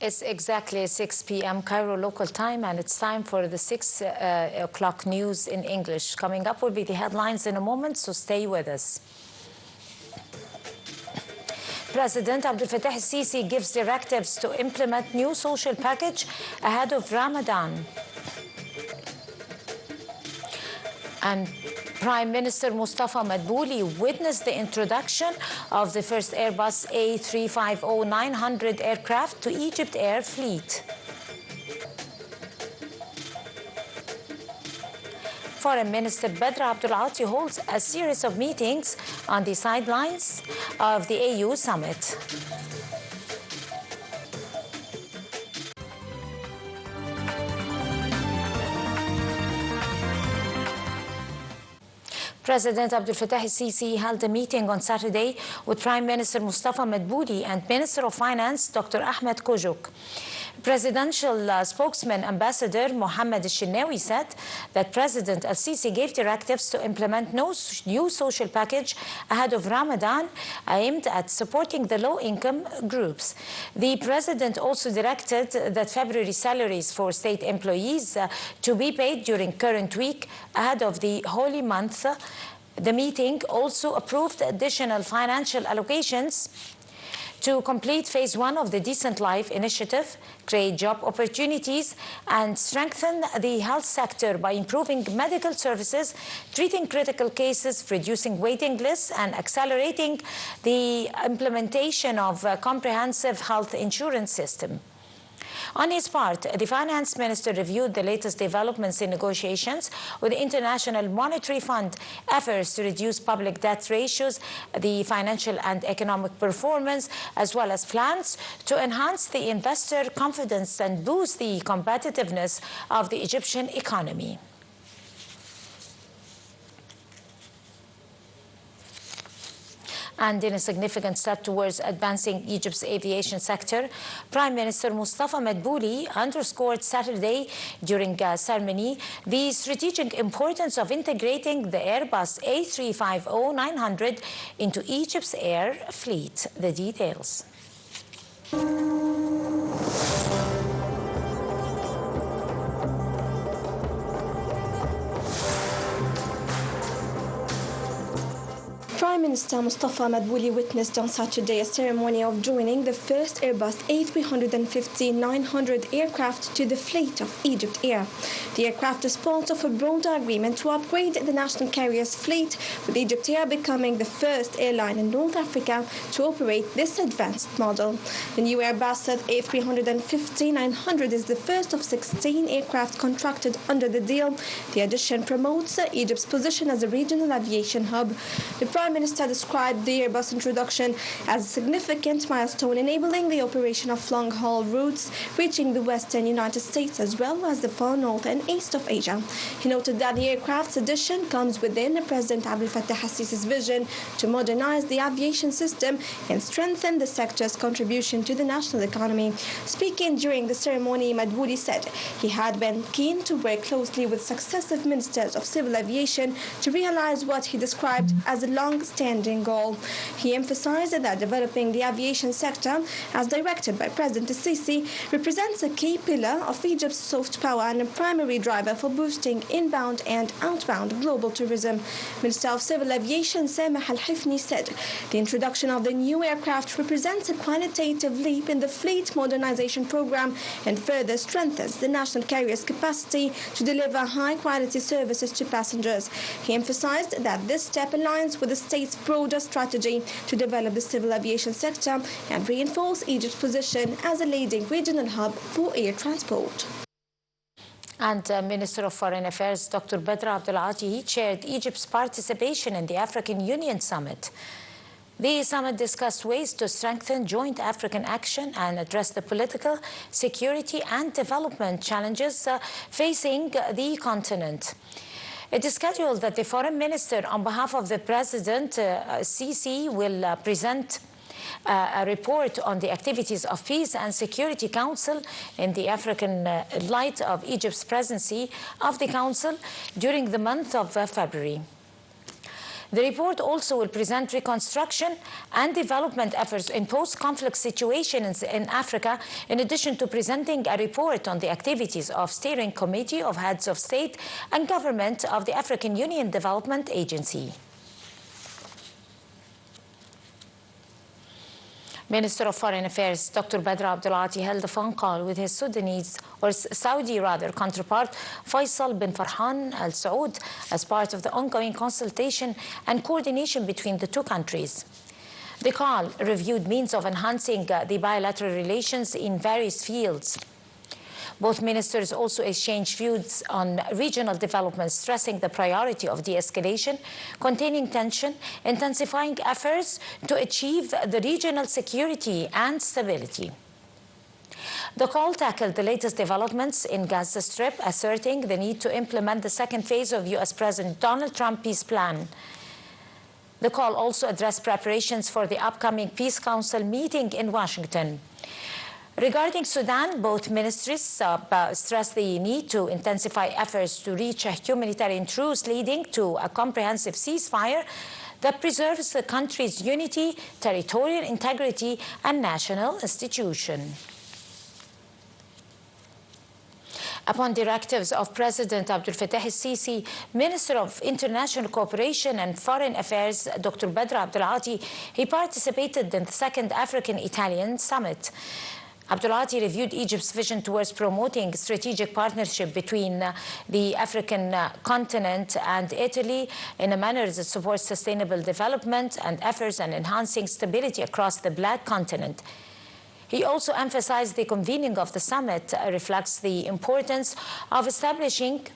It's exactly 6 p.m. Cairo local time, and it's time for the 6 o'clock news in English. Coming up will be the headlines in a moment, so stay with us. President Abdel Fattah al-Sisi gives directives to implement new social package ahead of Ramadan. And Prime Minister Mustafa Madbouli witnessed the introduction of the first Airbus A350-900 aircraft to Egypt Air fleet. Foreign Minister Badr Abdulati holds a series of meetings on the sidelines of the AU summit. President Abdel Fattah al-Sisi held a meeting on Saturday with Prime Minister Mustafa Madbouli and Minister of Finance Dr. Ahmed Kojuk. Presidential spokesman Ambassador Mohammed al-Shinnawi said that President al-Sisi gave directives to implement new social package ahead of Ramadan aimed at supporting the low-income groups. The President also directed that February salaries for state employees to be paid during current week ahead of the holy month. The meeting also approved additional financial allocations to complete phase 1 of the Decent Life initiative, create job opportunities, and strengthen the health sector by improving medical services, treating critical cases, reducing waiting lists, and accelerating the implementation of a comprehensive health insurance system. On his part, the finance minister reviewed the latest developments in negotiations with the International Monetary Fund, efforts to reduce public debt ratios, the financial and economic performance, as well as plans to enhance the investor confidence and boost the competitiveness of the Egyptian economy. And in a significant step towards advancing Egypt's aviation sector, Prime Minister Mustafa Madbouli underscored Saturday during a ceremony the strategic importance of integrating the Airbus A350-900 into Egypt's air fleet. The details. Prime Minister Mustafa Madbouli witnessed on Saturday a ceremony of joining the first Airbus A350-900 aircraft to the fleet of Egypt Air. The aircraft is part of a broader agreement to upgrade the national carrier's fleet, with Egypt Air becoming the first airline in North Africa to operate this advanced model. The new Airbus A350-900 is the first of 16 aircraft contracted under the deal. The addition promotes Egypt's position as a regional aviation hub. The Prime Minister described the Airbus introduction as a significant milestone enabling the operation of long-haul routes reaching the western United States as well as the far north and east of Asia. He noted that the aircraft's addition comes within President Abdel Fattah al-Sisi's vision to modernize the aviation system and strengthen the sector's contribution to the national economy. Speaking during the ceremony, Madbouli said he had been keen to work closely with successive ministers of civil aviation to realize what he described as a long-standing goal. He emphasized that developing the aviation sector, as directed by President al-Sisi, represents a key pillar of Egypt's soft power and a primary driver for boosting inbound and outbound global tourism. Minister of Civil Aviation Samah Al-Hifni said the introduction of the new aircraft represents a qualitative leap in the fleet modernization program and further strengthens the national carrier's capacity to deliver high-quality services to passengers. He emphasized that this step aligns with the state's broader strategy to develop the civil aviation sector and reinforce Egypt's position as a leading regional hub for air transport. And Minister of Foreign Affairs Dr. Badr Abdulati chaired Egypt's participation in the African Union Summit. The summit discussed ways to strengthen joint African action and address the political, security, and development challenges facing the continent. It is scheduled that the foreign minister, on behalf of the President, Sisi, will present a report on the activities of Peace and Security Council in the African light of Egypt's presidency of the Council during the month of February. The report also will present reconstruction and development efforts in post-conflict situations in Africa, in addition to presenting a report on the activities of Steering Committee of Heads of State and Government of the African Union Development Agency. Minister of Foreign Affairs Dr. Badr Abdulati held a phone call with his Saudi counterpart Faisal bin Farhan Al Saud as part of the ongoing consultation and coordination between the two countries. The call reviewed means of enhancing the bilateral relations in various fields. Both ministers also exchanged views on regional development, stressing the priority of de-escalation, containing tension, intensifying efforts to achieve the regional security and stability. The call tackled the latest developments in Gaza Strip, asserting the need to implement the second phase of U.S. President Donald Trump's peace plan. The call also addressed preparations for the upcoming Peace Council meeting in Washington. Regarding Sudan, both ministries stressed the need to intensify efforts to reach a humanitarian truce leading to a comprehensive ceasefire that preserves the country's unity, territorial integrity, and national institution. Upon directives of President Abdel Fattah el-Sisi, Minister of International Cooperation and Foreign Affairs Dr. Badr Abdulati, he participated in the Second African-Italian Summit. Abdulati reviewed Egypt's vision towards promoting strategic partnership between the African continent and Italy in a manner that supports sustainable development and efforts and enhancing stability across the Black continent. He also emphasized the convening of the summit reflects the importance of establishing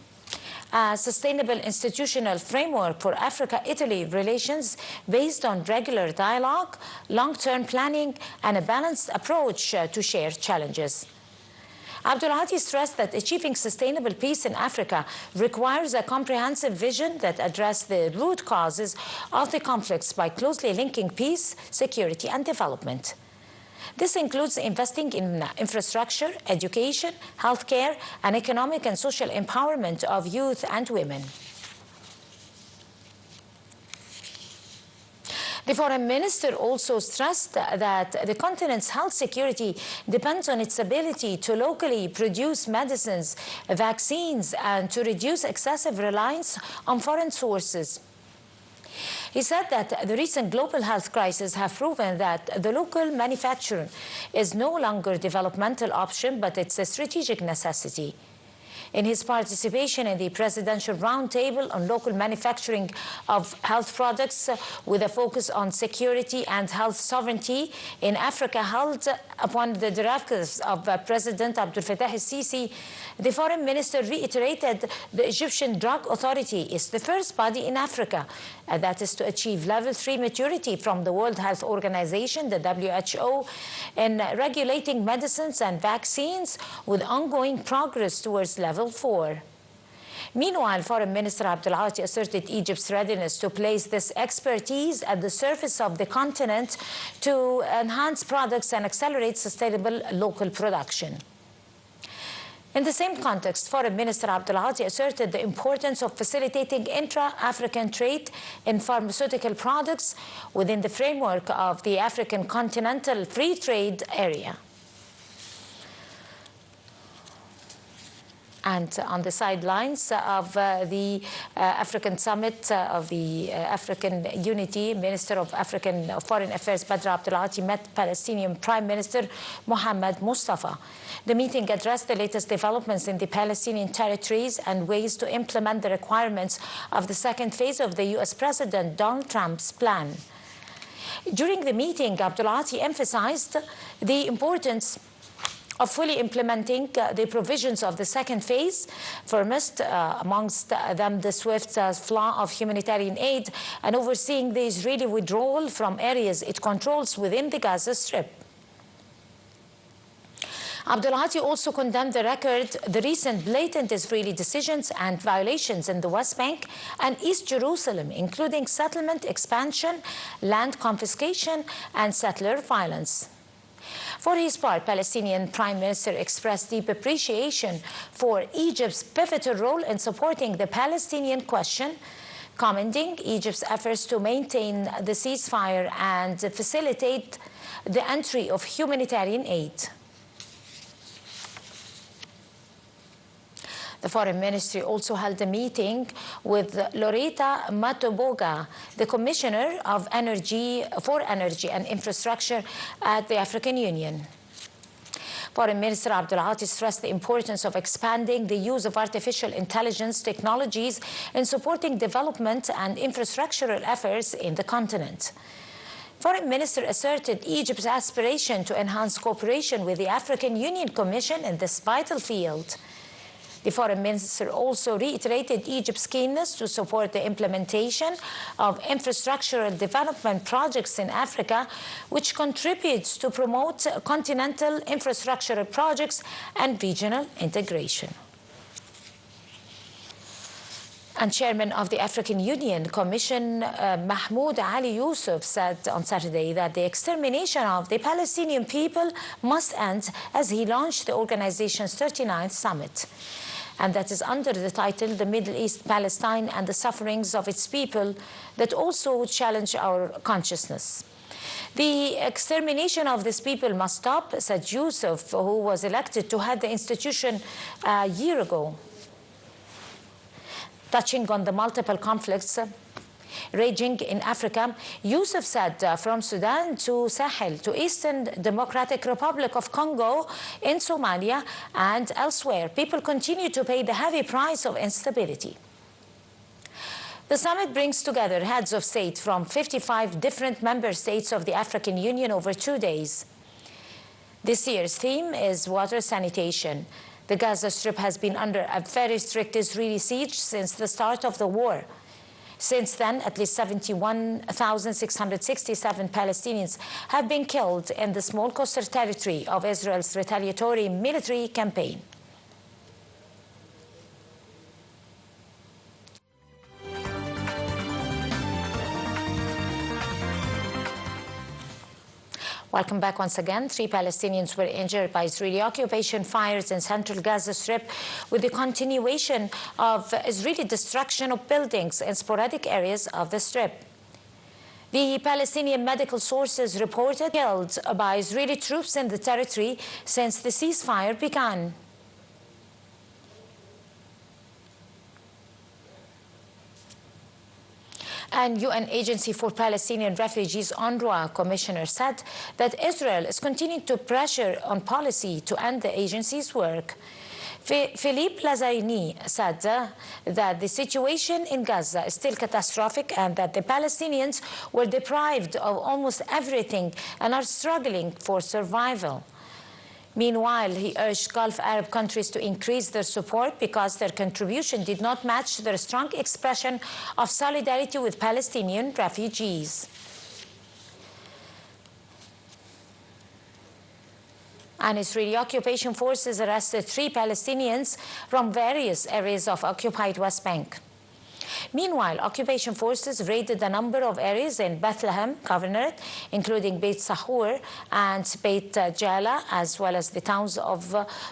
a sustainable institutional framework for Africa-Italy relations based on regular dialogue, long-term planning, and a balanced approach to shared challenges. Abdulati stressed that achieving sustainable peace in Africa requires a comprehensive vision that addresses the root causes of the conflicts by closely linking peace, security, and development. This includes investing in infrastructure, education, healthcare, and economic and social empowerment of youth and women. The foreign minister also stressed that the continent's health security depends on its ability to locally produce medicines, vaccines, and to reduce excessive reliance on foreign sources. He said that the recent global health crisis have proven that the local manufacturing is no longer a developmental option, but it's a strategic necessity. In his participation in the Presidential Roundtable on local manufacturing of health products with a focus on security and health sovereignty in Africa held upon the directives of President Abdel Fattah el-Sisi, the foreign minister reiterated the Egyptian Drug Authority is the first body in Africa that is to achieve level 3 maturity from the World Health Organization, the WHO, in regulating medicines and vaccines with ongoing progress towards level 4. Meanwhile, Foreign Minister Abdulati asserted Egypt's readiness to place this expertise at the surface of the continent to enhance products and accelerate sustainable local production. In the same context, Foreign Minister Abdulati asserted the importance of facilitating intra-African trade in pharmaceutical products within the framework of the African Continental Free Trade Area. And on the sidelines of the African Summit of the African Unity, Minister of African Foreign Affairs Badr Abdulati met Palestinian Prime Minister Mohammed Mustafa. The meeting addressed the latest developments in the Palestinian territories and ways to implement the requirements of the second phase of the U.S. President Donald Trump's plan. During the meeting, Abdulati emphasized the importance of fully implementing the provisions of the second phase, foremost amongst them the swift flow of humanitarian aid and overseeing the Israeli withdrawal from areas it controls within the Gaza Strip. Abdulati also condemned the recent blatant Israeli decisions and violations in the West Bank and East Jerusalem, including settlement expansion, land confiscation, and settler violence. For his part, Palestinian Prime Minister expressed deep appreciation for Egypt's pivotal role in supporting the Palestinian question, commending Egypt's efforts to maintain the ceasefire and facilitate the entry of humanitarian aid. The Foreign Ministry also held a meeting with Loretta Matoboga, the Commissioner of Energy and Infrastructure at the African Union. Foreign Minister Abdul-Ati stressed the importance of expanding the use of artificial intelligence technologies in supporting development and infrastructural efforts in the continent. Foreign Minister asserted Egypt's aspiration to enhance cooperation with the African Union Commission in this vital field. The Foreign Minister also reiterated Egypt's keenness to support the implementation of infrastructural development projects in Africa, which contributes to promote continental infrastructural projects and regional integration. And Chairman of the African Union Commission, Mahmoud Ali Yusuf, said on Saturday that the extermination of the Palestinian people must end as he launched the organization's 39th summit. And that is under the title, The Middle East, Palestine and the Sufferings of Its People, that also challenge our consciousness. The extermination of these people must stop, said Yusuf, who was elected to head the institution a year ago. Touching on the multiple conflicts raging in Africa, Yusuf said from Sudan to Sahel to Eastern Democratic Republic of Congo, in Somalia and elsewhere, people continue to pay the heavy price of instability. The summit brings together heads of state from 55 different member states of the African Union over 2 days. This year's theme is water sanitation. The Gaza Strip has been under a very strict Israeli siege since the start of the war. Since then, at least 71,667 Palestinians have been killed in the small coastal territory of Israel's retaliatory military campaign. Welcome back once again. 3 Palestinians were injured by Israeli occupation fires in central Gaza Strip, with the continuation of Israeli destruction of buildings in sporadic areas of the Strip. The Palestinian medical sources reported killed by Israeli troops in the territory since the ceasefire began. And UN Agency for Palestinian Refugees, UNRWA, commissioner said that Israel is continuing to pressure on policy to end the agency's work. Philippe Lazzarini said that the situation in Gaza is still catastrophic and that the Palestinians were deprived of almost everything and are struggling for survival. Meanwhile, he urged Gulf Arab countries to increase their support because their contribution did not match their strong expression of solidarity with Palestinian refugees. And Israeli occupation forces arrested 3 Palestinians from various areas of occupied West Bank. Meanwhile, occupation forces raided a number of areas in Bethlehem Governorate, including Beit Sahur and Beit Jala, as well as the towns of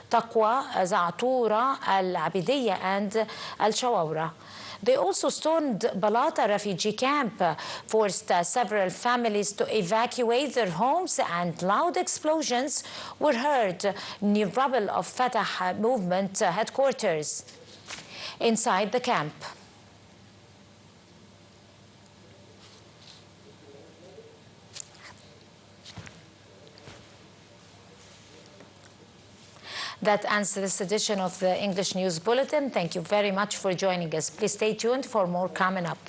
Taqwa, Za'atura, Al-Abidiyya, and Al-Shawawra. They also stormed Balata refugee camp, forced several families to evacuate their homes, and loud explosions were heard near rubble of Fatah movement headquarters inside the camp. That ends this edition of the English News Bulletin. Thank you very much for joining us. Please stay tuned for more coming up.